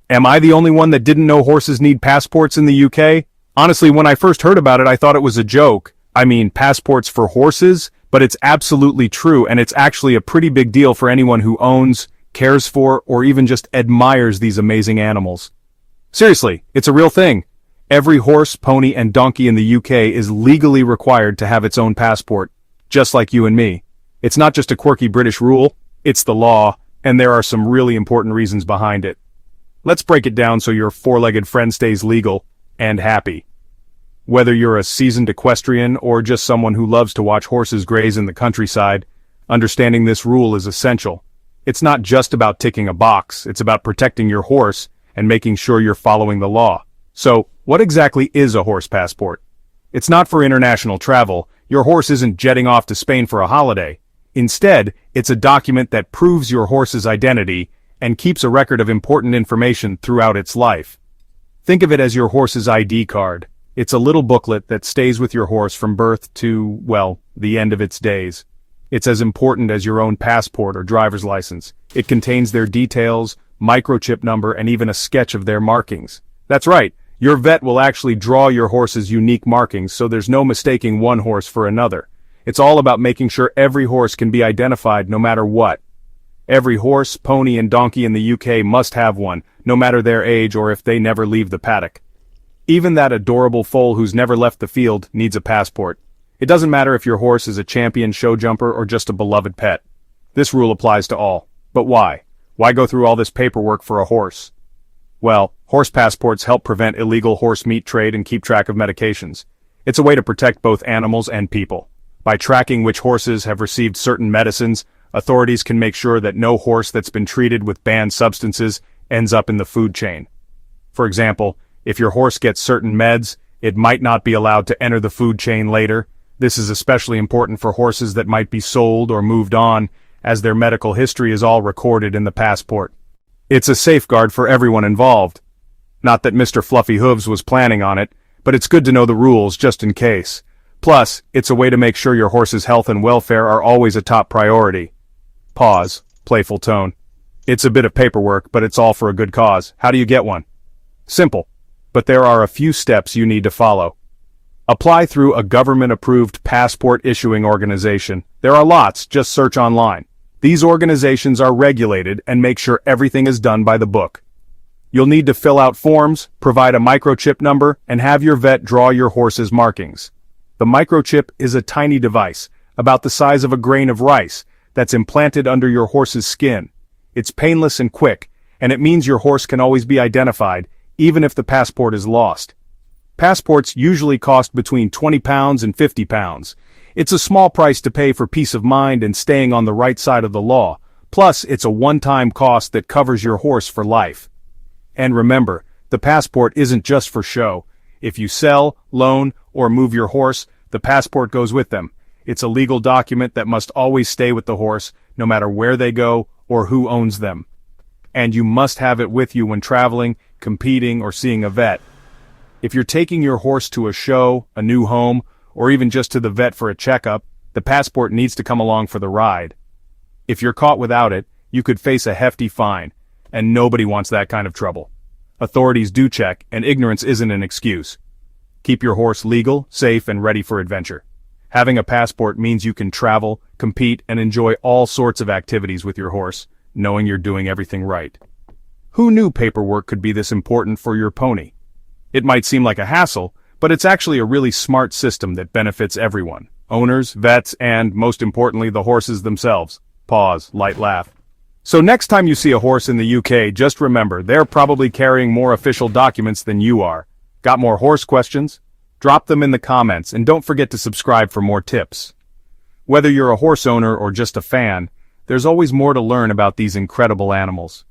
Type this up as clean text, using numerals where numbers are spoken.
Am I the only one that didn't know horses need passports in the UK? Honestly, when I first heard about it, I thought it was a joke. I mean, passports for horses? But it's absolutely true, and it's actually a pretty big deal for anyone who owns, cares for, or even just admires these amazing animals. Seriously, it's a real thing. Every horse, pony, and donkey in the UK is legally required to have its own passport, just like you and me. It's not just a quirky British rule, it's the law, and there are some really important reasons behind it. Let's break it down so your four-legged friend stays legal and happy. Whether you're a seasoned equestrian or just someone who loves to watch horses graze in the countryside, understanding this rule is essential. It's not just about ticking a box, it's about protecting your horse and making sure you're following the law. So, what exactly is a horse passport? It's not for international travel. Your horse isn't jetting off to Spain for a holiday. Instead, it's a document that proves your horse's identity and keeps a record of important information throughout its life. Think of it as your horse's ID card. It's a little booklet that stays with your horse from birth to, well, the end of its days. It's as important as your own passport or driver's license. It contains their details, microchip number, and even a sketch of their markings. That's right, your vet will actually draw your horse's unique markings, so there's no mistaking one horse for another. It's all about making sure every horse can be identified no matter what. Every horse, pony, and donkey in the UK must have one, no matter their age or if they never leave the paddock. Even that adorable foal who's never left the field needs a passport. It doesn't matter if your horse is a champion show jumper or just a beloved pet. This rule applies to all. But why? Why go through all this paperwork for a horse? Well, horse passports help prevent illegal horse meat trade and keep track of medications. It's a way to protect both animals and people. By tracking which horses have received certain medicines, authorities can make sure that no horse that's been treated with banned substances ends up in the food chain. For example, if your horse gets certain meds, it might not be allowed to enter the food chain later. This is especially important for horses that might be sold or moved on, as their medical history is all recorded in the passport. It's a safeguard for everyone involved. Not that Mr. Fluffy Hooves was planning on it, but it's good to know the rules just in case. Plus, it's a way to make sure your horse's health and welfare are always a top priority. Pause. Playful tone. It's a bit of paperwork, but it's all for a good cause. How do you get one? Simple. But there are a few steps you need to follow. Apply through a government-approved passport issuing organization. There are lots, just search online. These organizations are regulated and make sure everything is done by the book. You'll need to fill out forms, provide a microchip number, and have your vet draw your horse's markings. The microchip is a tiny device, about the size of a grain of rice, that's implanted under your horse's skin. It's painless and quick, and it means your horse can always be identified, even if the passport is lost. Passports usually cost between £20 and £50. It's a small price to pay for peace of mind and staying on the right side of the law. Plus, it's a one-time cost that covers your horse for life. And remember, the passport isn't just for show. If you sell, loan, or move your horse, the passport goes with them. It's a legal document that must always stay with the horse, no matter where they go or who owns them. And you must have it with you when traveling, competing, or seeing a vet. If you're taking your horse to a show, a new home, or even just to the vet for a checkup, the passport needs to come along for the ride. If you're caught without it, you could face a hefty fine, and nobody wants that kind of trouble. Authorities do check, and ignorance isn't an excuse. Keep your horse legal, safe, and ready for adventure. Having a passport means you can travel, compete, and enjoy all sorts of activities with your horse, knowing you're doing everything right. Who knew paperwork could be this important for your pony? It might seem like a hassle, but it's actually a really smart system that benefits everyone. Owners, vets, and, most importantly, the horses themselves. Pause, light laugh. So next time you see a horse in the UK, just remember, they're probably carrying more official documents than you are. Got more horse questions? Drop them in the comments, and don't forget to subscribe for more tips. Whether you're a horse owner or just a fan, there's always more to learn about these incredible animals.